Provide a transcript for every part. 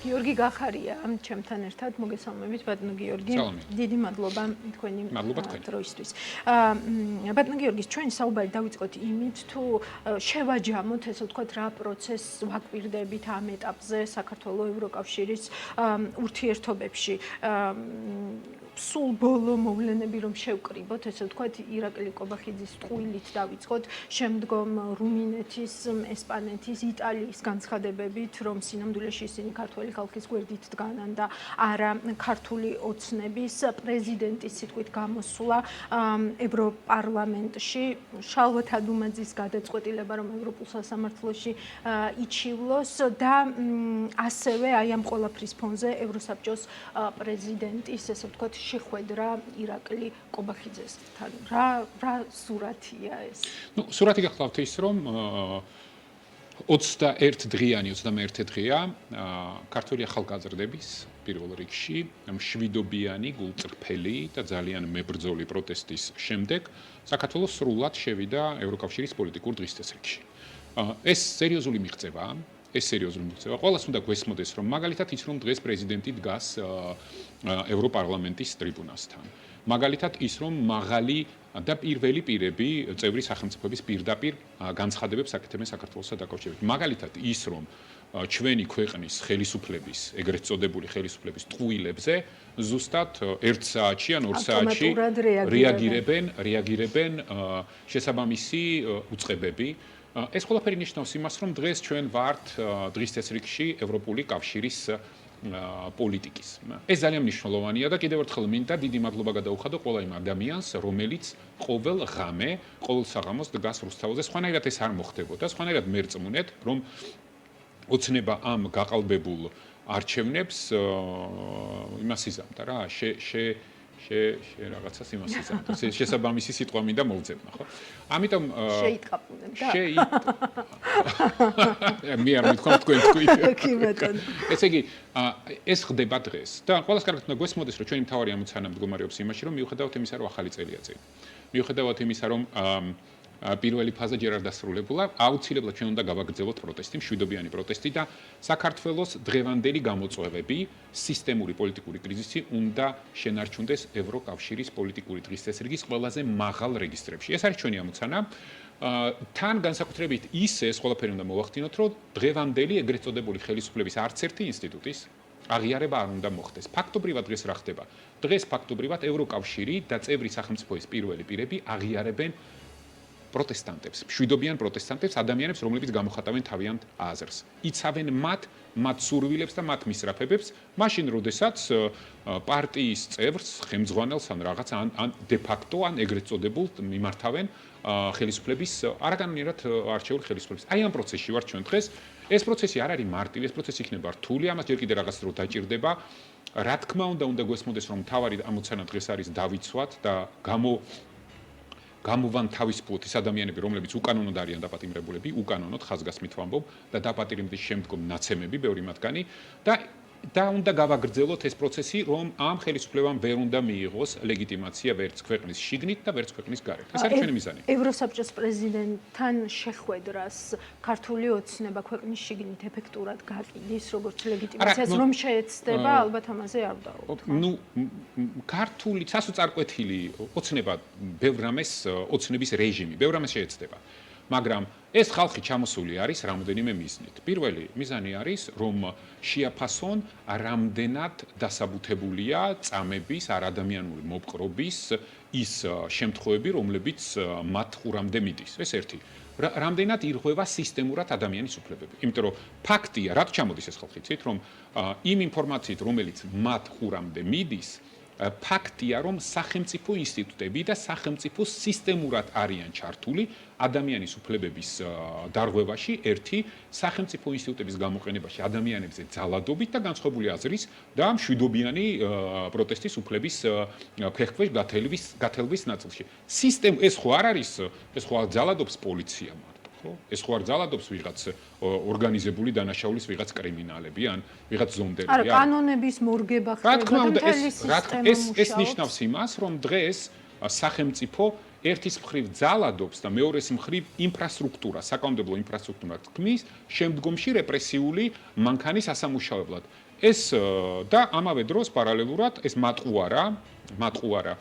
გიორგი გახარია ჩემთან ერთად მოგესალმებით ბატონო გიორგი. დიდი მადლობა თქვენი დროისთვის. ბატონო გიორგი, ჩვენი საუბარი დავიწყოთ იმით, თუ შევაჯამოთ, ესე ვთქვათ, რა პროცესს ვაკვირდებით ამ ეტაპზე საქართველოს ევროკავშირის ურთიერთობებში. სულ ბოლო მოვლენები რომ შევკრიბოთ, ესე ვთქვათ, ირაკლი კობახიძის ტყუილით დავიწყოთ, შემდგომ რუმინეთის, ესპანეთის, იტალიის განცხადებებით, რომ სინამდვილეში ისინი ქართველი ხალხის გვერდით დგანან და არა ქართული ოცნების პრეზიდენტის სიტყვით გამოსვლა ევროპარლამენტში, შალვა თადუმაძის გადაწყვეტილება, რომ ევროპულ სასამართლოში იჩივლოს და ასევე აი ამ ყველაფრის ფონზე ევროსაბჭოს პრეზიდენტის, ესე ვთქვათ, შეხვედრა ირაკლი კობახიძესთან. რა სურათია ეს? ნუ სურათი გახლავთ ის, რომ 21 დღეა ქართული ახალგაზრდების პირველ რიგში მშვიდობიანი, გულწრფელი და ძალიან მებრძოლი პროტესტის შემდეგ საქართველოს სრულად შევიდა ევროკავშირის პოლიტიკურ დღესდღეში. ეს სერიოზული მიღწევაა. ყველას უნდა გვესმოდეს, რომ მაგალითად ის რომ დღეს პრეზიდენტი დგას ევროპარლამენტის ტრიბუნასთან. მაგალითად ის რომ მაღალი და პირველი პირები წევრი სახელმწიფოების პირდაპირ განცხადებებს აკეთებენ საქართველოსთან დაკავშირებით. მაგალითად ის რომ ჩვენი ქვეყნის ხელისუფლების, ეგრეთ წოდებული ხელისუფლების ტყუილებზე ზუსტად 1 საათში ან 2 საათში რეაგირებენ შესაბამისი უწყებები. ეს ყველაფერი ნიშნავს იმას, რომ დღეს ჩვენ ვართ დღის წესრიგში ევროპული კავშირის პოლიტიკის. ეს ძალიან მნიშვნელოვანია და კიდევ ერთხელ მინდა დიდი მადლობა გადაუხადო ყველა იმ ადამიანს, რომელიც ყოველ ღამე, ყოველ საღამოს დგას რუსთაველზე. სხვანაირად ეს არ მოხდებოდა. სხვანაირად მერწმუნეთ, რომ ოცნება ამ გაყალბებულ არჩევნებს იმას იზამდა რა, რაღაცას იმას იზამდა. შესაბამისი სიტყვა მინდა მოვძებნა, ხო? ამიტომ შეიტყაპუნებდა. მე არ მithქვამთ თქვენ თქვი. კი ბატონო. ესე იგი, ეს ხდება დღეს და ყველას კარგად უნდა გვესმოდეს, რომ ჩვენი მთავარი ამოცანა მდგომარეობს იმაში, რომ მიუხედავად იმისა, რომ ახალი წელია წინ. მიუხედავად იმისა, რომ პირველი ფაზა ჯერ არ დასრულებულა, აუცილებლად ჩვენ უნდა გავაგრძელოთ პროტესტი, მშვიდობიანი პროტესტი და საქართველოს დღევანდელი გამოწვევები, სისტემური პოლიტიკური კრიზისი უნდა შენარჩუნდეს ევროკავშირის პოლიტიკური დღესდღეობის ყველაზე მაღალ რეგისტრებში. ეს არის ჩვენი ამოცანა. თან განსაკუთრებით ეს ყველაფერი უნდა მოვახდინოთ, რომ დღევანდელი ეგრეთ წოდებული ხელისუფლების არც ერთი ინსტიტუტის აღიარება არ უნდა მოხდეს. ფაქტობრივად დღეს რა ხდება? დღეს ფაქტობრივად ევროკავშირი და წევრი სახელმწიფოების პირველი პირები აღიარებენ პროტესტანტებს, მშვიდობიან პროტესტანტებს, ადამიანებს, რომლებიც გამოხატავენ თავიანთ აზრს. იცავენ მათ სურვილებს და მათ მისწრაფებებს, მაშინ როდესაც პარტიის წევრს, ხელმძღვანელს ან რაღაც ან de facto ან ეგრეთ წოდებულ მიმართავენ ხელისუფლების არაკანონიერად არჩეული ხელისუფლების. აი ამ პროცესში ვართ ჩვენ დღეს. ეს პროცესი არ არის მარტივი, ეს პროცესი იქნება რთული, ამას ჯერ კიდევ რაღაც დრო დაჭირდება. რა თქმა უნდა გვესმოდეს, რომ მთავარი ამოცანა დღეს არის დავიცვათ და გამოვან თავისუფლად ის ადამიანები, რომლებიც უკანონოდ არიან დაპატიმრებულები, უკანონოდ ხაზგასმით ვამბობ და დაპატიმრების შემდგომ ნაცემები, ბევრი მათგანი და უნდა გავაგრძელოთ ეს პროცესი, რომ ამ ხელისუფლებამ ვერ უნდა მიიღოს ლეგიტიმაცია ვერც ქვეყნის შიგნით და ვერც ქვეყნის გარეთ. ეს არის ჩვენი მიზანი. ევროსაბჭოს პრეზიდენტთან შეხვედრას ქართული ოცნება ქვეყნის შიგნით ეფექტურად გაკიდის, როგორც ლეგიტიმაციას რომ შეეცდება, ალბათ ამაზე არ ვდავალთ. ნუ ქართული სასოწარკვეთილი ოცნება ბევრ რამეს ოცნების რეჟიმი, ბევრ რამეს შეეცდება. მაგრამ ეს ხალხი ჩამოსული არის რამოდენიმე მიზნით. პირველი მიზანი არის, რომ შეაფასონ რამდენად დასაბუთებულია წამების, არადამიანური მოპყრობის ის შემთხვევები, რომლებიც მათ ხურამდე მიდის. ეს ერთი. რამდენად ირღვევა სისტემურად ადამიანის უფლებები. იმიტომ რომ ფაქტია, რატო ჩამოდის ეს ხალხი, იცით, რომ იმ ინფორმაციით, რომელიც მათ ხურამდე მიდის, ფაქტია, რომ სახელმწიფო ინსტიტუტები და სახელმწიფო სისტემურად არიან ჩართული ადამიანის უფლებების დარღვევაში, ერთი სახელმწიფო ინსტიტუტების გამოყენებაში ადამიანებზე ძალადობით და განსხვავებული აზრის და მშვიდობიანი პროტესტის უფლების ფეხქვეშ გათელვის ნაწილში. ეს ხო არ არის, ეს ხო ძალადობს პოლიცია მარტო. ეს ხო არ ძალადობს ვიღაც ორგანიზებული დანაშაულის ვიღაც კრიმინალები ან ვიღაც ზონდები. არა, კანონების მორგება ხდება და მთელი სისტემა მუშაობს. ეს ნიშნავს იმას, რომ დღეს სახელმწიფო ერთის მხრივ ძალადობს და მეორეს მხრივ ინფრასტრუქტურა, საკანონმდებლო ინფრასტრუქტურა თქმის, შემდგომში რეპრესიული მანქანის ასამუშავებლად. ეს და ამავე დროს პარალელურად ეს მატყუარა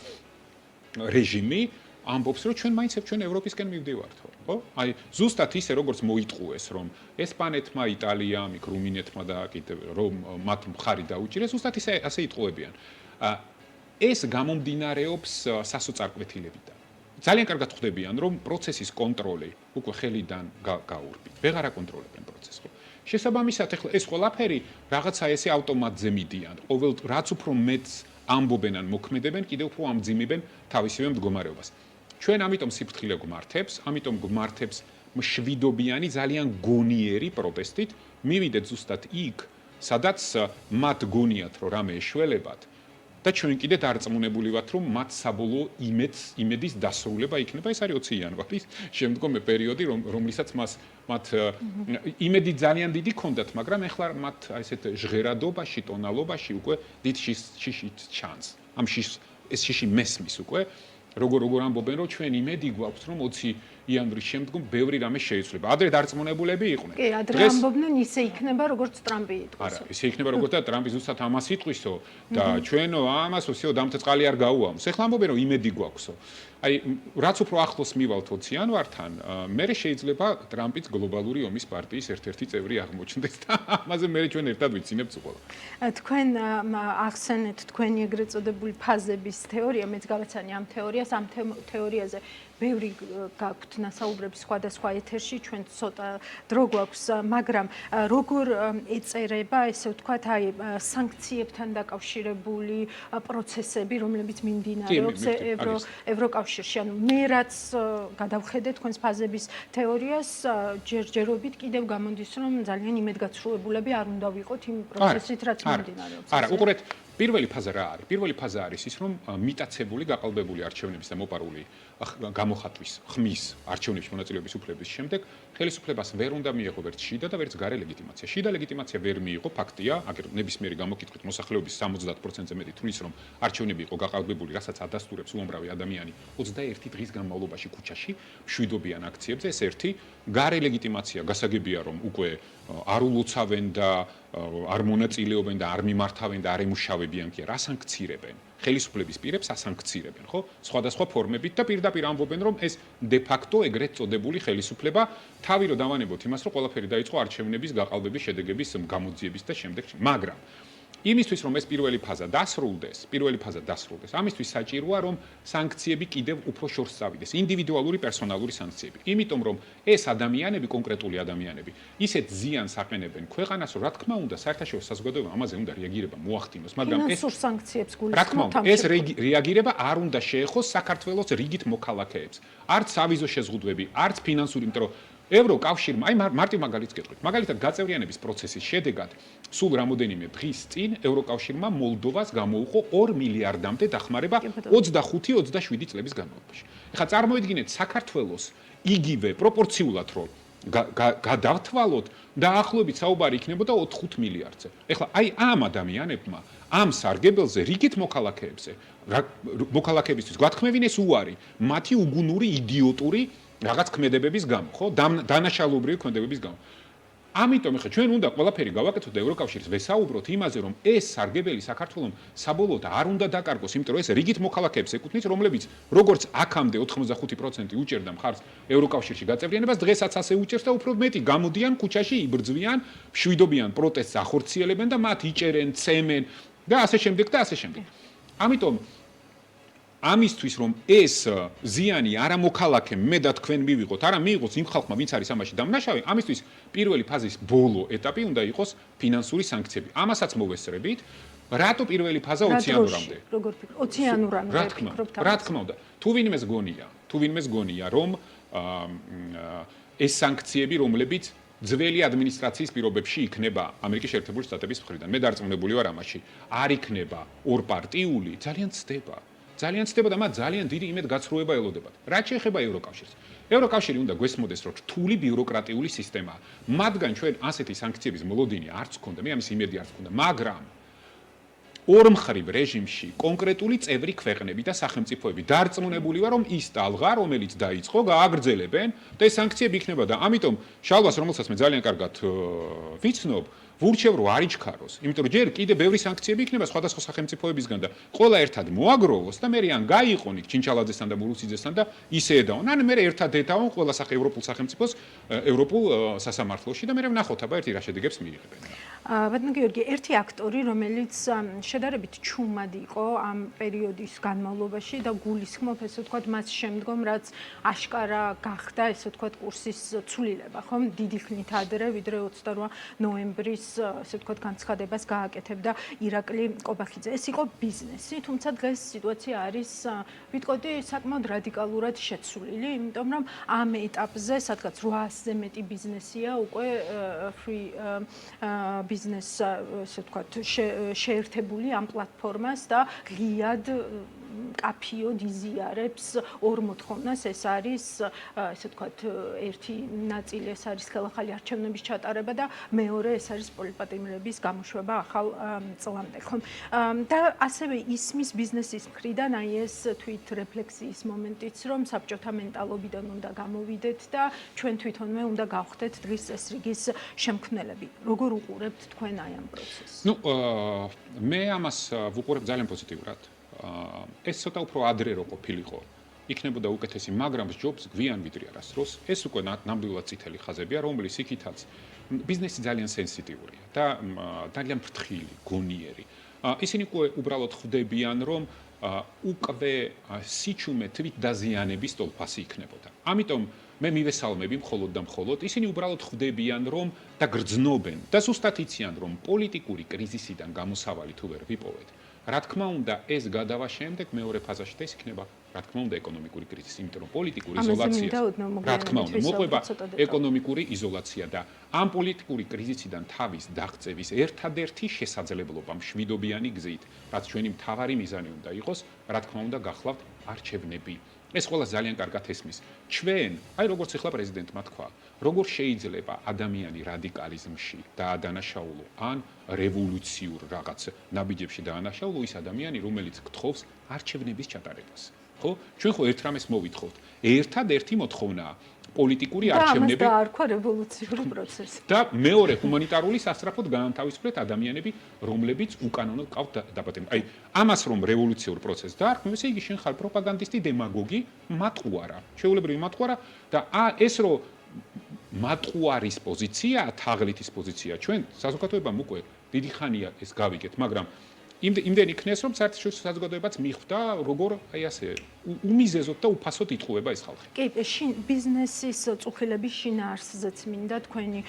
რეჟიმი ამბობს, რომ ჩვენ მაინც ჩვენ ევროპისკენ მივდივართო, ხო? აი, ზუსტად ისე როგორც მოიტყუეს, რომ ესპანეთმა, იტალიამ, რუმინეთმა და კიდევ რომ მათ მხარი დაუჭირეს, ზუსტად ისე ასე იტყუებიან. ეს გამომდინარეობს სასოწარკვეთილებიდან. ძალიან კარგად ხვდებიან, რომ პროცესის კონტროლი უკვე ხელიდან გაურბით. ვეღარ აკონტროლებენ პროცესს, ხო? შესაბამისად, ეხლა ეს ყველაფერი რაღაცა ესე ავტომატზე მიდიან. ყოველ რაც უფრო მეც ამბობენ ან მოქმედებენ, კიდევ უფრო ამძიმებენ თავისივე მდგომარეობას. ჩვენ ამიტომ სიფრთხილე გვმართებს, ამიტომ გვმართებს მშვიდობიანი, ძალიან გონიერი პროტესტით, მივიდეთ ზუსტად იქ, სადაც მათ გონიათ, რომ რამე ეშველებათ და ჩვენ კიდე დარწმუნებული ვართ, რომ მათ საბოლოო იმედის დასრულება იქნება, ეს არის 20 იანვარის შემდგომი პერიოდი, რომლითაც მათ იმედი ძალიან დიდი ჰქონდათ, მაგრამ ეხლა მათ ესეთ ჟღერადობაში, ტონალობაში უკვე დიდ შიშით ჩანს. ამ ეს შიში მესმის უკვე როგორ ამბობენ, რომ ჩვენ იმედი გვაქვს, რომ 20 იანვრის შემდგომ ბევრი რამე შეიცვლება. ადრე დარწმუნებულები იყვნენ. კი, ადრე ამბობდნენ ისე იქნება, როგორც ტრამპი იტყვის. არა, ისე იქნება, როგორც და ტრამპი ზუსტად ამას იტყვისო და ჩვენ ამას всё დამთ წყალი არ გაუამს. ეხლა ამბობენ, რომ იმედი გვაქვსო. აი, რაც უფრო ახლოს მივალთ 20 იანვართან, მერე შეიძლება ტრამპიც გლობალური ომის პარტიის ერთ-ერთი წევრი აღმოჩნდეს და ამაზე მერე ჩვენ ერთად ვიცინებთ უყოლა. თქვენ ახსენეთ თქვენი ეგრეთ წოდებული ფაზების თეორია, მეც გავაცანი ამ თეორიას, ამ თეორიაზე ბევრი გაქვთ ნასაუბრები სხვადასხვა ეთერში, ჩვენ ცოტა დრო გვაქვს, მაგრამ როგორ ეწერება, ესე ვთქვათ, აი სანქციებთან დაკავშირებული პროცესები, რომლებიც მიმდინარეობს ევროკავშირში. ანუ მე რაც გადავხედე თქვენს ფაზების თეორიას, ჯერჯერობით კიდევ გამოდის, რომ ძალიან იმედგაცრუებულები არ უნდა ვიყოთ იმ პროცესით, რაც მიმდინარეობს. არა, უყურეთ, პირველი ფაზა რა არის? პირველი ფაზა არის ის, რომ მიტაცებული, გაყალბებული არჩევნების და მოპარული გამოხატვის, ხმის არჩევნებში მონაწილეობის უფლების შემდეგ ხელისუფლებას ვერ უნდა მიეღო ვერც შიდა და ვერც გარე ლეგიტიმაცია. შიდა ლეგიტიმაცია ვერ მიიღო, ფაქტია, აგერ ნებისმიერი გამოკითხვით მოსახლეობის 70%-ზე მეტი თვლის, რომ არჩევნები იყო გაყალბებული, რასაც ადასტურებს უამრავი ადამიანი 21 დღის განმავლობაში ქუჩაში მშვიდობიან აქციებზე. ეს ერთი, გარე ლეგიტიმაცია გასაგებია, რომ უკვე არ ულოცავენ და არ მონაწილეობენ და არ მიმართავენ და არ ემუშავებიან კი რა სანქცირებენ. ხელისუფლების პირებს ასანქცირებენ, ხო? სხვადასხვა ფორმებით და პირდაპირ ამბობენ, რომ ეს de facto ეგრეთ წოდებული ხელისუფლება თავი რო დავანებოთ იმას, რომ ყველაფერი დაიწყო არჩევნების გაყალბების შედეგების გამოძიების და შემდეგ. მაგრამ იმისთვის რომ ეს პირველი ფაზა დასრულდეს, ამისთვის საჭიროა რომ სანქციები კიდევ უფრო შორს წავიდეს, ინდივიდუალური პერსონალური სანქციები. იმიტომ რომ ეს ადამიანები, კონკრეტული ადამიანები, ისეთ ზიანს აყენებენ ქვეყანას, რომ რა თქმა უნდა, საერთაშორისო საზოგადოებამ ამაზე უნდა რეაგირება მოახდინოს, მაგრამ ფინანსურ სანქციებს გულისხმობთ. ეს რეაგირება არ უნდა შეეხოს საქართველოს რიგით მოქალაქეებს. არც ავიზო შეზღუდვები, არც ფინანსური, იმიტომ რომ ევროკავშირმა, აი მარტივ მაგალითს გეტყვით. მაგალითად, გაწევრიანების პროცესის შედეგად სულ რამოდენიმე დღის წინ ევროკავშირმა მოლდოვას გამოუყო 2 მილიარდამდე დახმარება 25-27 წლების განმავლობაში. ეხლა წარმოიდგინეთ საქართველოს იგივე პროპორციულად რო გადავთვალოთ, დაახლოებით საუბარი იქნებოდა 4-5 მილიარდზე. ეხლა აი ამ ადამიანებმა, ამ სარგებელზე, რიგით მოქალაქეებზე, მოქალაქეებისთვის გვათქმევინეს უარი, მათი უგუნური, იდიოტური რაღაც ქმედებების გამო, ხო? დანაშაულებრივი ქმედებების გამო. ამიტომ ახლა ჩვენ უნდა ყველაფერი გავაკეთოთ და ევროკავშირის ვესაუბროთ იმაზე, რომ ეს სარგებელი საქართველოს საბოლოოდ არ უნდა დაკარგოს, იმიტომ რომ ეს რიგით მოქალაქეებს ეკუთვნის, რომლებიც როგორც აქამდე 85% უჭერდა მხარს ევროკავშირში გაწევრიანებას, დღესაც ასე უჭერს და უფრო მეტი გამოდიან ქუჩაში, იბრძვიან, მშვიდობიან პროტესტს ახორციელებენ და მათ იჭერენ, ცემენ და ასე შემდეგ და ასე შემდეგ. ამიტომ ამისთვის რომ ეს ზიანი არა მოქალაქემ მე და თქვენ მივიღოთ, არა მიიღოს იმ ხალხმა, ვინც არის ამაში დამნაშავე, ამისთვის პირველი ფაზის ბოლო ეტაპი უნდა იყოს ფინანსური სანქციები. ამასაც მოვესწრებით, რატო პირველი ფაზა 20 იანვრამდე? როგორ ფიქრობ? 20 იანვრამდე ფიქრობთ? რა თქმა უნდა, თუ ვინმეს გონია, რომ ეს სანქციები, რომლებიც ძველი ადმინისტრაციის პირობებში იქნება ამერიკის შეერთებული შტატების მხრიდან, მე დარწმუნებული ვარ ამაში, არ იქნება ორპარტიული, ძალიან ცდება და მათ ძალიან დიდი იმედგაცრუება ელოდებათ. რაც შეეხება ევროკავშირს. ევროკავშირი უნდა გვესმოდეს, რომ რთული ბიუროკრატიული სისტემაა. მათგან ჩვენ ასეთი სანქციების მოლოდინი არც გქონდა, მე ამის იმედი არც გქონდა, მაგრამ ორმხრივ რეჟიმში კონკრეტული წევრი ქვეყნები და სახელმწიფოები დარწმუნებული ვარ, რომ ის ტალღა, რომელიც დაიწყო, გააგრძელებენ და ეს სანქციები იქნება და ამიტომ შალვას, რომელსაც მე ძალიან კარგად ვიცნობ, ვურჩევ რომ არ იჩქაროს, იმიტომ რომ ჯერ კიდე ბევრი სანქციები იქნება სხვადასხვა სახელმწიფოებისგან და ყველა ერთად მოაგროვოს და მე ან გაიყონით ჩინჩალაძესთან და მურუსიძესთან და ისე ედაონ. ან მე ერთად ედაონ ყველა ევროპულ სახელმწიფოს ევროპულ სასამართლოში და მე ვნახოთ აბა ერთი რა შედეგებს მიიღებენ. ბატონო გიორგი, ერთი აქტორი, რომელიც შედარებით ჩუმად იყო ამ პერიოდის განმავლობაში და გულისხმობ, ესე ვთქვათ, მას შემდგომ, რაც აშკარა გახდა, ესე ვთქვათ, კურსის ცვლილება, ხომ? დიდი ხნით ადრე, ვიდრე 28 ნოემბრის, ესე ვთქვათ, განცხადებას გააკეთებდა ირაკლი კობახიძე. ეს იყო ბიზნესი, თუმცა დღეს სიტუაცია არის, ვიტყოდი, საკმაოდ რადიკალურად შეცვლილი, იმიტომ რომ ამ ეტაპზე, სადღაც 800-ზე მეტი ბიზნესია უკვე free ბიზნეს, ესე ვთქვათ, შეერთებული ამ პლატფორმას და ღიად კაფიოდ იზიარებს ორ მოთხოვნას. ეს არის, ესე ვთქვათ, ერთი ნაწილი ეს არის ხელახალი არჩევნების ჩატარება და მეორე ეს არის პოლიტპატიმრების გამოშვება ახალ წლამდე, ხომ? და ასევე ისმის ბიზნესის მხრიდან აი ეს თვით რეფლექსიის მომენტიც, რომ საბჭოთა მენტალობიდან უნდა გამოვიდეთ და ჩვენ თვითონვე უნდა გავხდეთ დღის წესრიგის შემქმნელები. როგორ უყურებთ თქვენ აი ამ პროცესს? მე ამას ვუყურებ ძალიან პოზიტიურად. ეს ცოტა უფრო ადრე რო ყოფილიყო, იქნებოდა უკეთესი, მაგრამ ჯობს გვიან ვიდრე არასდროს. ეს უკვე ნამდვილად წითელი ხაზებია, რომლის იქითაც ბიზნესი ძალიან სენსიტიურია და ძალიან ფრთხილი, გონიერი. ისინი უბრალოდ ხვდებიან, რომ უკვე სიჩუმე თვით დაზიანების ტოლფასი იქნებოდა. ამიტომ მე მივესალმები მხოლოდ და მხოლოდ ისინი უბრალოდ ხვდებიან, რომ და გრძნობენ და ზუსტად იციან, რომ პოლიტიკური კრიზისიდან გამოსავალი თუ ვერ ვიპოვეთ. რა თქმა უნდა, ეს გადავა შემდეგ მეორე ფაზაში და ის იქნება, რა თქმა უნდა, ეკონომიკური კრიზისი, იმიტომ რომ პოლიტიკური იზოლაცია, რა თქმა უნდა, მოყვება ეკონომიკური იზოლაცია და ამ პოლიტიკური კრიზისიდან თავის დაღწევის ერთადერთი შესაძლებლობა მშვიდობიანი გზით, რაც ჩვენი მთავარი მიზანი უნდა იყოს, რა თქმა უნდა, გახლავთ არჩევნები. ეს ყველა ძალიან კარგად ესმის. ჩვენ, აი როგორც ახლა პრეზიდენტმა თქვა, როგორ შეიძლება ადამიანი რადიკალიზმში დაადანაშაულო ან რევოლუციურ რაღაც ნაბიჯებში დაანაშაულო ის ადამიანი, რომელიც გთხოვს არჩევნების ჩატარებას. ხო? ჩვენ ხო ერთ რამეს მოვითხოვთ. ერთადერთი მოთხოვნაა პოლიტიკური არჩევნები და არქვა რევოლუციური პროცესი. და მეორე ჰუმანიტარული სასწრაფოდ გაანთავისუფლეთ ადამიანები, რომლებიც უკანონოდ ყავთ დაპატიმრება. აი, ამას რომ რევოლუციურ პროცესს დაარქმევ, ესე იგი შენ ხარ პროპაგანდისტი, დემაგოგი, მატყუარა, ჩვეულებრივი მატყუარა და ეს რომ მატყუარის პოზიცია, თაღლითის პოზიცია, ჩვენ საზოგადოებამ უკვე დიდი ხანია ეს გავიგეთ, მაგრამ იმდენი იქნეს, რომ საერთაშორისო საზოგადოებაც მიხვდა, როგორ აი ასე უმიზეზოდ და უფასოდ იტყუება ეს ხალხი. კი, ბიზნესის წუხილების შინაარსზეც მინდა თქვენი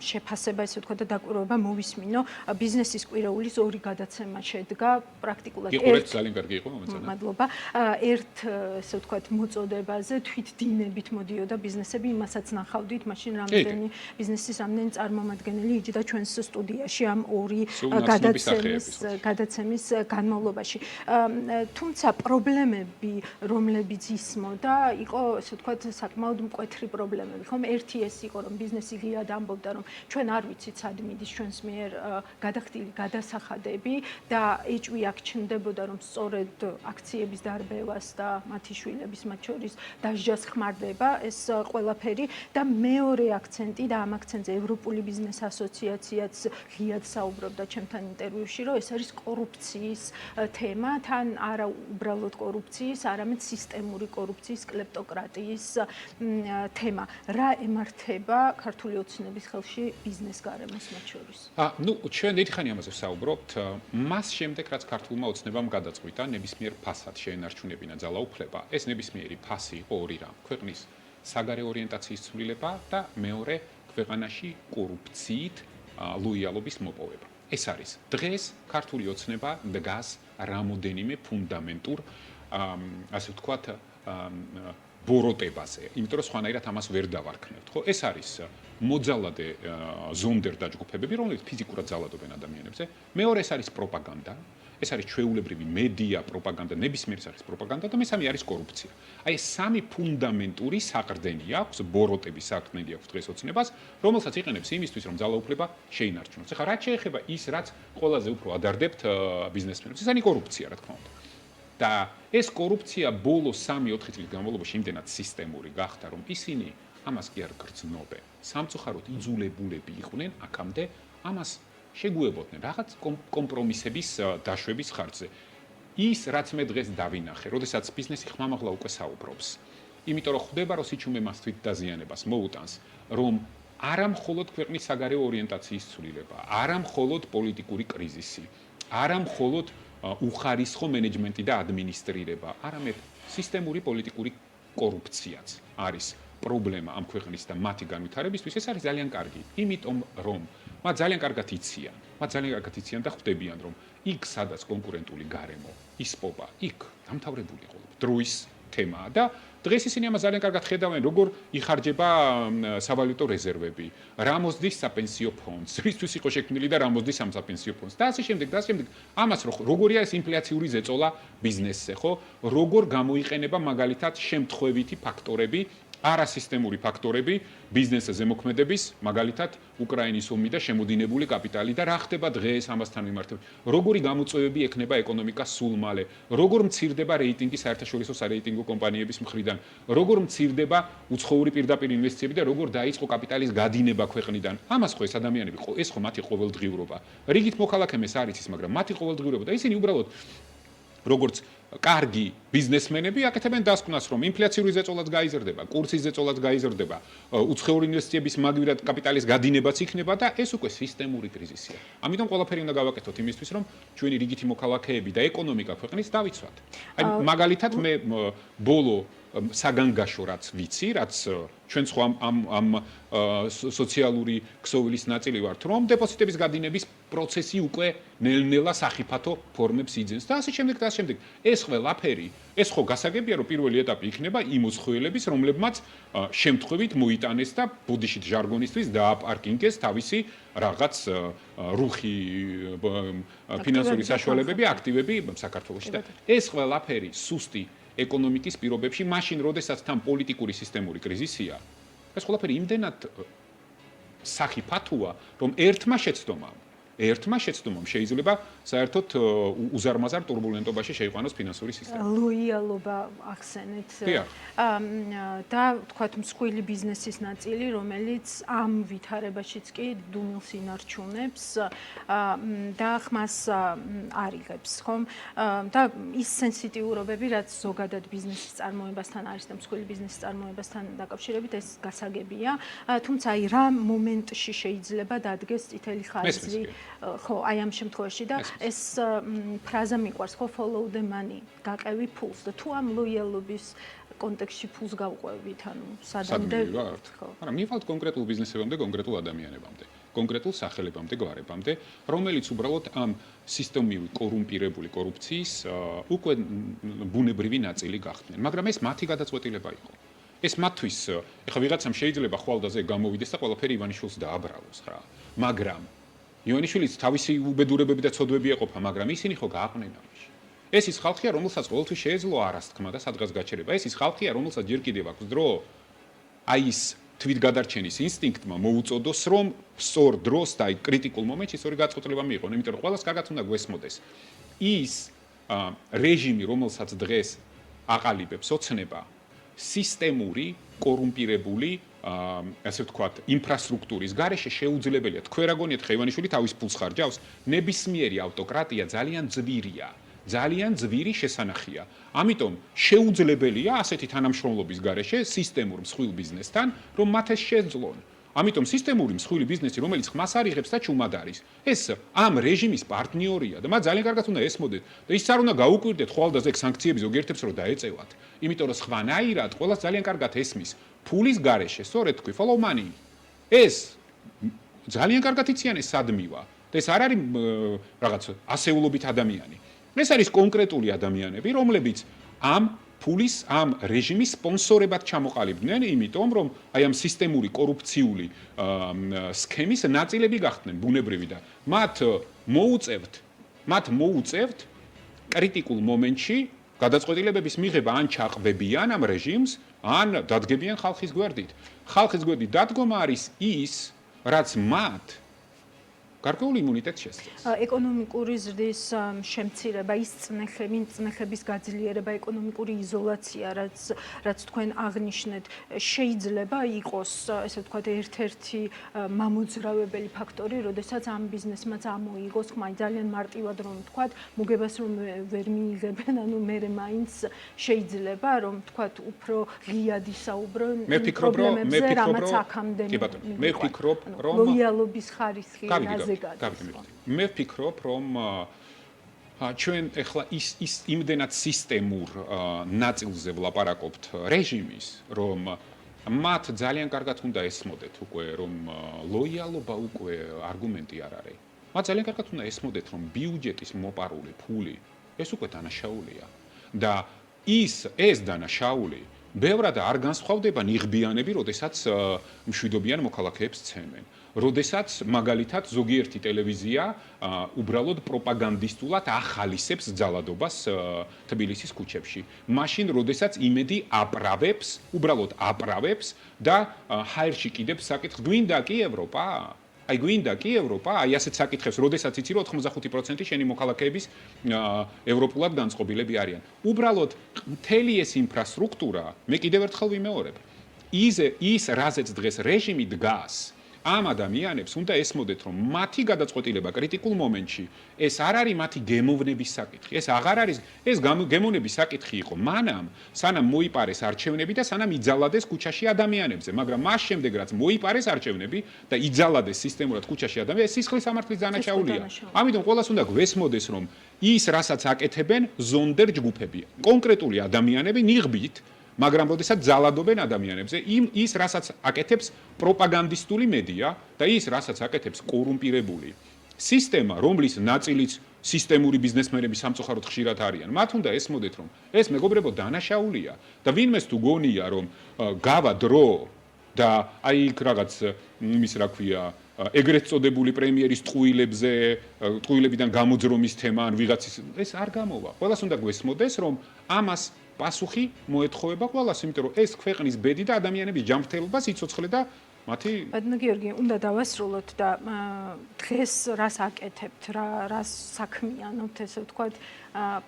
შეფასება, ესე ვთქვათ, და დაკვირვება მოვისმინო. ბიზნესის კვირაულის ორი გადაცემა შედგა პრაქტიკულად. იყურეთ, ძალიან კარგი იყო მომეწონა. მადლობა. ერთ, ესე ვთქვათ, მოწოდებაზე თვითდინებით მოდიოდა ბიზნესები, იმასაც ნახავდით, მაშინ რამდენი ბიზნესის რამდენი წარმომადგენელი იჯდა ჩვენს სტუდიაში ამ ორი გადაცემის განმავლობაში. თუმცა პრობლემები, რომლებიც ისმოდა, იყო, ესე ვთქვათ, საკმაოდ მკვეთრი პრობლემები, ხომ? ერთი ეს იყო, რომ ბიზნესი ღიად ამბობდა, რომ ჩვენ არ ვიცით სად მიდის ჩვენს მიერ გადახდილი გადასახადები და ეჭვი აქ ჩნდებოდა, რომ სწორედ აქციების დარბევას და მათი შვილების მათ შორის დასჯას ხმარდება ეს ყველაფერი და მეორე აქცენტი და ამ აქცენტზე ევროპული ბიზნეს ასოციაციაც ღიად საუბრობდა ჩემთან ინტერვიუში, რომ ეს არის კორუფციის თემა, თან არა უბრალოდ კორუფციის, არამედ სისტემური კორუფციის, კლეპტოკრატიის თემა. რა ემართება ქართული ოცნების ხელში ბიზნეს გარემოს მათ შორის? ჩვენ დიდი ხანი ამაზე ვსაუბრობთ. მას შემდეგ, რაც ქართულმა ოცნებამ გადაწყვიტა ნებისმიერ ფასად შეენარჩუნებინა ძალაუფლება, ეს ნებისმიერი ფასი იყო ორი რამ. ქვეყნის საგარეო ორიენტაციის ცვლილება და მეორე ქვეყანაში კორუფციით ლოიალობის მოპოვება. ეს არის დღეს ქართული ოცნება დგას რამოდენიმე ფუნდამენტურ ასე ვთქვათ ბოროტებაზე, იმიტომ რომ სხვანაირად ამას ვერ დავარქმევთ, ხო? ეს არის მოძალადე ზონდერ დაჯგუფებები, რომლებიც ფიზიკურად ძალადობენ ადამიანებზე. მეორე ეს არის პროპაგანდა. ეს არის ჩვეულებრივი მედია პროპაგანდა, ნებისმიერ სახის პროპაგანდა და მესამე არის კორუფცია. აი ეს სამი ფუნდამენტური საყრდენი აქვს, ბოროტების საყრდენი აქვს დღეს ოცნებას, რომელსაც იყენებს იმისთვის, რომ ძალაუფლება შეინარჩუნოს. ეხლა რაც შეეხება ის, რაც ყველაზე უფრო ადარდებთ ბიზნესმენებს, ეს არის კორუფცია, რა თქმა უნდა. და ეს კორუფცია ბოლო 3-4 წლის განმავლობაში იმდენად სისტემური გახდა, რომ ისინი ამას კი არ გრძნობენ. სამწუხაროდ იძულებულები იყვნენ აქამდე ამას შეგვიებოდნენ რაღაც კომპრომისების დაშვების ხარჯზე. ის რაც მე დღეს დავინახე, როდესაც ბიზნესი ხმამაღლა უკვე საუბრობს. იმიტომ რომ ხვდება რომ სიჩუმე მას თვით დაზიანებას მოუტანს, რომ არა მხოლოდ ქვეყნის საგარეო ორიენტაციის ცვლილება, არა მხოლოდ პოლიტიკური კრიზისი, არა მხოლოდ უხარისხო მენეჯმენტი და ადმინისტრირება, არამედ სისტემური პოლიტიკური კორუფციაც არის პრობლემა ამ ქვეყნის და მათი განვითარებისთვის. ეს არის ძალიან კარგი, იმიტომ რომ მათ ძალიან კარგად იციან და ხვდებიან რომ იქ სადაც კონკურენტული გარემო ისპობა, იქ დამთავრებული ყოლობ დროის თემაა და დღეს ისინი ამას ძალიან კარგად ხედავენ, როგორ იხარჯება სავალუტო რეზერვები, რა მოსდის საპენსიო ფონდს, რისთვის იყო შექმნილი და რა მოსდის ამ საპენსიო ფონდს და ასე შემდეგ. ამას როგორია ეს ინფლაციური ზეწოლა ბიზნესზე, ხო? როგორ გამოიყენება მაგალითად შემთხვევითი ფაქტორები, არასისტემური ფაქტორები ბიზნესზე ზემოქმედების, მაგალითად უკრაინის ომი და შემოდინებული კაპიტალი და რა ხდება დღეს ამასთან მიმართებით. როგორი გამოწვევები ექნება ეკონომიკას სულ მალე, როგორ მცირდება რეიტინგი საერთაშორისო სარეიტინგო კომპანიების მხრიდან, როგორ მცირდება უცხოური პირდაპირ ინვესტიციები და როგორ დაიწყო კაპიტალის გადინება ქვეყნიდან. ამას ხო ეს ადამიანები, ეს ხო მათი ყოველდღიურობა. რიგით მოქალაქემ ეს არის ის, მაგრამ მათი ყოველდღიურობა და ისინი უბრალოდ როგორც კარგი ბიზნესმენები აკეთებენ დასკვნას, რომ ინფლაციური ზეწოლაც გაიზრდება, კურსის ზეწოლაც გაიზრდება, უცხოური ინვესტიციების მაგივრად კაპიტალის გადინებაც იქნება და ეს უკვე სისტემური კრიზისია. ამიტომ ყველაფერი უნდა გავაკეთოთ იმისთვის, რომ ჩვენი რიგითი მოქალაქეები და ეკონომიკა ქვეყნის დავიცვათ. აი მაგალითად მე ბოლო საგანგაშო რაც ვიცი, რაც ჩვენ სხვა ამ სოციალური ქსოვილის ნაწილი ვართ, რომ დეპოზიტების გადინების პროცესი უკვე ნელ-ნელა სახიფათო ფორმებს იძენს და ასე შემდეგ და ასე შემდეგ. ეს ყველაფერი, ეს ხო გასაგებია, რომ პირველი ეტაპი იქნება იმ უცხოელების, რომლებმაც შემთხვევით მოიტანეს და ბუდიშით ჟარგონისთვის დააპარკინგეს თავისი რაღაც რუხი ფინანსური საშუალებები, აქტივები საქართველოში და ეს ყველაფერი სუსტი ეკონომიკის პირობებში, მაშინ როდესაც თან პოლიტიკური სისტემური კრიზისია, ეს ყველაფერი იმდენად სახიფათოა, რომ ერთმა შეცდომამ შეიძლება საერთოდ უზარმაზარ турბულენტობაში შეიყვანოს ფინანსური სისტემა. ლოიალობა ახსენეთ. და თქვათ მსხვილი ბიზნესის ნაწილი, რომელიც ამ ვითარებაშიც კი დუმილს ინარჩუნებს და ხმას არიღებს, ხომ? და ის სენსიტიურობები, რაც ზოგადად ბიზნესის წარმოებასთან არის და მსხვილი ბიზნესის წარმოებასთან დაკავშირებით, ეს გასაგებია. თუმცა აი რა მომენტში შეიძლება დადგეს წითელი ხაზი, ხო, აი ამ შემთხვევაში და ეს ფრაზა მიყვარს, ხო, follow the money, გაყევი ფულს და თუ ამ ლოიალობის კონტექსტში ფულს გავყვევით, ანუ სადამდე ვართ. მაგრამ მივალთ კონკრეტულ ბიზნესებამდე, კონკრეტულ ადამიანებამდე, კონკრეტულ სახელებამდე, გვარებამდე, რომელიც უბრალოდ ამ სისტემური კორუმპირებული კორუფციის უკვე ბუნებრივი ნაწილი გახდნენ. მაგრამ ეს მათი გადაწყვეტილება იყო. ეს მათთვის, ეხლა ვიღაცამ შეიძლება ხვალდაზე გამოვიდეს და ყველაფერი ივანიშვილს დააბრალოს რა. მაგრამ ივანიშვილის თავისი უბედურებები და ცოდვები ეყოფა, მაგრამ ისინი ხო გააყნენ ამაში. ეს ის ხალხია, რომელსაც ყოველთვის შეეძლო არასთქმა და სადღაც გაჩერება. ეს ის ხალხია, რომელსაც ჯერ კიდევ აქვს დრო, აი ის თვითგადარჩენის ინსტინქტმა მოუწოდოს, რომ სწორ დროს და აი კრიტიკულ მომენტში სწორი გადაწყვეტილება მიიღონ, იმიტომ რომ ყველას კარგად უნდა გვესმოდეს. ის რეჟიმი, რომელსაც დღეს აყალიბებს ოცნება, სისტემური, კორუმპირებული, ასე ვთქვათ, ინფრასტრუქტურის გარეშე შეუძლებელია. თქვენ რა გონიათ, ხეივანიშვილი თავის ფულს ხარჯავს? ნებისმიერი ავტოკრატია ძალიან ძვირია. ძალიან ძვირი შესანახია. ამიტომ შეუძლებელია ასეთი თანამშრომლობის გარეშე სისტემურ მსხვილ ბიზნესთან, რომ მათ ეს შეძლონ. ამიტომ სისტემური მსხვილი ბიზნესი, რომელიც ხმას არიღებს და ჩუმად არის, ეს ამ რეჟიმის პარტნიორია და მათ ძალიან კარგად უნდა ესმოდეთ და ის არ უნდა გაუკვირდეთ ხვალდაზე სანქციები ზოგიერთებს რომ დაეწევათ. იმიტომ რომ სხვანაირად ყველას ძალიან კარგად ესმის ფულის გარეშე, სწორედ თქვი, follow money. ეს ძალიან კარგად იციან ეს სადმივა და ეს არ არის რაღაც ასეულობით ადამიანი. ეს არის კონკრეტული ადამიანები, რომლებიც ამ ფულის ამ რეჟიმის სპონსორებად ჩამოყალიბდნენ, იმიტომ რომ აი ამ სისტემური კორუფციული სქემის ნაწილები გახდნენ ბუნებრივი და მათ მოუწევთ კრიტიკულ მომენტში გადაწყვეტილებების მიღება ან ჩაყბებიან ამ რეჟიმს, ან დადგებიან ხალხის გვერდით. ხალხის გვერდით დადგომა არის ის, რაც მათ გარკვეული იმუნიტეტს შესწევს. ეკონომიკური ზრდის შემცირება, ის წნეხების გაძლიერება, ეკონომიკური იზოლაცია, რაც თქვენ აღნიშნეთ, შეიძლება იყოს, ესე ვთქვათ, ერთ-ერთი მამოძრავებელი ფაქტორი, როდესაც ამ ბიზნესმა წამოიღოს ხმა ძალიან მარტივად რომ ვთქვათ, მოგებას რომ ვერ მიიღებენ, ანუ მე მაინც შეიძლება რომ ვთქვათ, უფრო ღიად ისაუბრონ პრობლემებზე, რამაც აქამდე მე ვფიქრობ, რომ ლოიალობის ხარისხი მე ვფიქრობ, რომ ჩვენ ახლა ის იმდენად სისტემურ ნაწილზე ვლაპარაკობთ რეჟიმის, რომ მათ ძალიან კარგად უნდა ესმოდეთ უკვე, რომ ლოიალობა უკვე არგუმენტი არ არის. მათ ძალიან კარგად უნდა ესმოდეთ, რომ ბიუჯეტის მოპარული ფული ეს უკვე დანაშაულია და ეს დანაშაული ბევრად არ განსხვავდება ნიღბიანები, როდესაც მშვიდობიან მოქალაქეებს ცემენ. როდესაც მაგალითად ზოგიერთი ტელევიზია უბრალოდ პროპაგანდისტულად ახალისებს ძალადობას თბილისის ქუჩებში. მაშინ როდესაც იმედი აправებს, უბრალოდ აправებს და ჰაერში კიდებს საკითხს, გვინდა კი ევროპა? აი გვინდა კი ევროპა? აი ასეთ საკითხებს, როდესაც იცი რომ 85% შენი მოქალაქეების ევროპულად განწყობილები არიან. უბრალოდ მთელი ეს ინფრასტრუქტურა, მე კიდევ ერთხელ ვიმეორებ, ის რაზეც დღეს რეჟიმი დგას, ამ ადამიანებს უნდა ესმოდეთ, რომ მათი გადაწყვეტილება კრიტიკულ მომენტში ეს არ არის მათი გემოვნების საკითხი. ეს აღარ არის, ეს გემოვნების საკითხი იყო მანამ, სანამ მოიპარეს არჩევნები და სანამ იძალადეს ქუჩაში ადამიანებზე, მაგრამ მას შემდეგ რაც მოიპარეს არჩევნები და იძალადეს სისტემურად ქუჩაში ადამიანები, ეს სისხლის სამართლის დანაშაულია. ამიტომ ყველას უნდა გვესმოდეს, რომ ის რასაც აკეთებენ ზონდერ ჯგუფები, კონკრეტული ადამიანები ნიღბით მაგრამ როდესაც ძალადობენ ადამიანებზე, ის რასაც აკეთებს პროპაგანდისტული მედია და ის რასაც აკეთებს კორუმპირებული სისტემა, რომლის ნაწილიც სისტემური ბიზნესმენები სამწუხაროდ ხშირად არიან. მათ უნდა ესმოდეთ, რომ ეს მეგობრებო დანაშაულია და ვინმეს თუ გონია, რომ გავა დრო და აი იქ რაღაც იმის რა ქვია, ეგრეთ წოდებული პრემიერის ტყუილებიდან გამოძრომის თემა ან ვიღაცის ეს არ გამოვა. ყველას უნდა გვესმოდეს, რომ ამას პასუხი მოეთხოვება ყველას, იმიტომ რომ ეს ქვეყნის ბედი და ადამიანების ჯანმრთელობა სიცოცხლე და მათი ბატონო გიორგი, უნდა დავასრულოთ და დღეს რას აკეთებთ, რას საქმიანობთ, ესე ვთქვათ,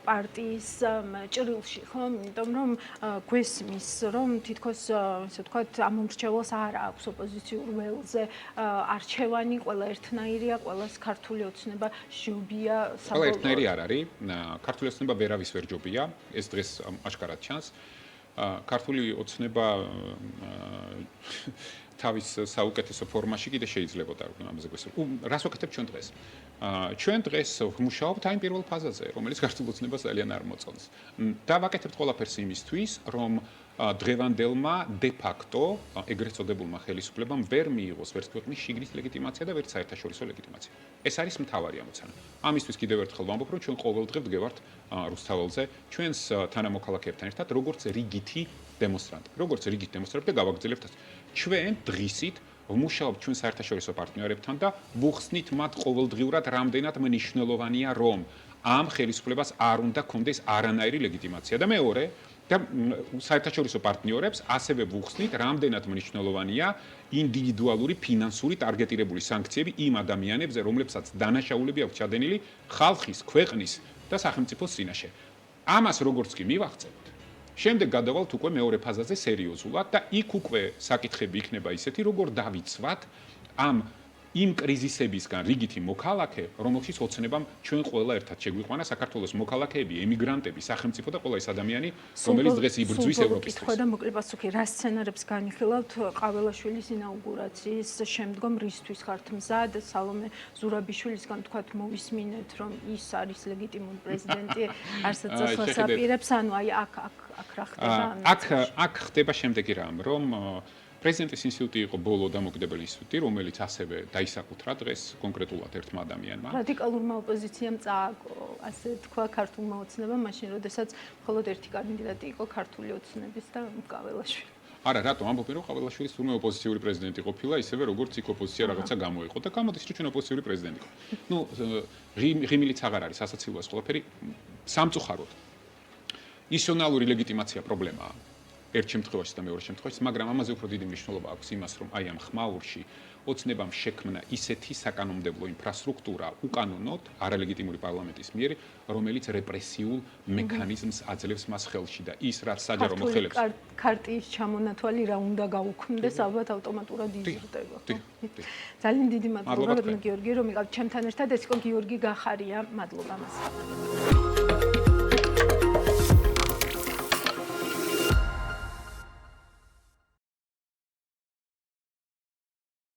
პარტიის ჭრილში, ხო? იმიტომ რომ გვესმის, რომ თითქოს, ესე ვთქვათ, ამომრჩეველს არ აქვს ოპოზიციურ ველზე არჩევანი, ყველა ერთნაირია, ყველას ქართული ოცნება ჯობია საბოლოოდ. ყველა ერთნაირი არ არის. ქართული ოცნება ვერავის ვერ ჯობია, ეს დღეს აშკარად ჩანს. ქართული ოცნება თავის საუკეთესო ფორმაში კიდე შეიძლებოდა ამაზე გვესწრებო. რას ვაკეთებთ ჩვენ დღეს? ჩვენ დღეს ვმუშაობთ აი პირველ ფაზაზე, რომელიც ქართულ ოცნებას ძალიან არ მოწონს. და ვაკეთებთ ყველაფერს იმისთვის, რომ დღევანდელმა de facto ეგრეთ წოდებულმა ხელისუფლებამ ვერ მიიღოს ვერც ქვეყნის შიგნის ლეგიტიმაცია და ვერც საერთაშორისო ლეგიტიმაცია. ეს არის მთავარი ამოცანა. ამისთვის კიდევ ერთხელ ვამბობ, რომ ჩვენ ყოველდღე ვდგევართ რუსთაველზე, ჩვენს თანამოქალაქეებთან ერთად, როგორც რიგითი დემონსტრანტი. როგორც რიგითი დემონსტრანტი და გავაგრძელებთ ასე. ჩვენ დღისით ვმუშაობთ ჩვენ საერთაშორისო პარტნიორებთან და ვუხსნით მათ ყოველდღიურად რამდენად მნიშვნელოვანია რომ ამ ხელისუფლებას არ უნდა კონდეს არანაირი ლეგიტიმაცია და მეორე და საერთაშორისო პარტნიორებს ასევე ვუხსნით რამდენად მნიშვნელოვანია ინდივიდუალური ფინანსური ტარგეტირებული სანქციები იმ ადამიანებზე რომლებსაც დანაშაულები აქვს ჩადენილი ხალხის, ქვეყნის და სახელმწიფოს წინაშე. ამას როგორც კი მივახცევთ შემდეგ გადავალთ უკვე მეორე ფაზაზე სერიოზულად და იქ უკვე საკითხები იქნება ისეთი, როგორ დავიცვათ იმ კრიზისებისგან რიგითი მოქალაქე, რომელშიც ოცნებამ ჩვენ ყველა ერთად შეგვიყვანა საქართველოს მოქალაქეები, ემიგრანტები, სახელმწიფო და ყველა ეს ადამიანი, რომელიც დღეს იბრძვის ევროპისთვის. და მოკლე პასუხი, რა სცენარებს განიხილავთ ყაველაშვილის ინაუგურაციის შემდგომ, რისთვის ხართ მზად? სალომე ზურაბიშვილისგან თქვათ მოვისმინეთ, რომ ის არის ლეგიტიმური პრეზიდენტი, არსაც წესლს აპირებს, ანუ აი აქ რა ხდება? აქ ხდება შემდეგი რამ, რომ პრეზიდენტის ინსტიტუტი იყო ბოლო დამოუკიდებელი ინსტიტუტი, რომელიც ასევე დაისაკუთრა დღეს კონკრეტულად ერთმა ადამიანმა. რადიკალურმა ოპოზიციამ წააგო, ასე თქვა, ქართულმა ოცნებამ, მაშინ როდესაც მხოლოდ ერთი კანდიდატი იყო ქართული ოცნების და ყაველაშვილი. არა, რატომ ამბობენ, რომ ყაველაშვილის თურმე ოპოზიციური პრეზიდენტი ყოფილა, ისევე როგორც იქ ოპოზიცია რაღაცა გამოიყო და გამოდის, რომ ჩვენ ოპოზიციური პრეზიდენტი იყო. ნუ ღიმილიც აღარ არის, ასაცილოა ყველაფერი. სამწუხაროდ. ისიონალური ლეგიტიმაცია პრობლემაა. ერთ შემთხვევაში და მეორე შემთხვევაში, მაგრამ ამაზე უფრო დიდი მნიშვნელობა აქვს იმას, რომ აი ამ ხმაურში ოცნებამ შექმნა ისეთი საკანონმდებლო ინფრასტრუქტურა უკანონოდ არალეგიტიმური პარლამენტის მიერ, რომელიც რეპრესიულ მექანიზმს აძლევს მას ხელში და ის რაც საჯარო მოხელებს ქარტიის ჩამონათვალი რა უნდა გაუქმდეს, ალბათ ავტომატურად იზრდება. ძალიან დიდი მადლობა გიორგი, რომ იყავთ ჩემთან ერთად. ეს იყო გიორგი გახარია, მადლობა მას.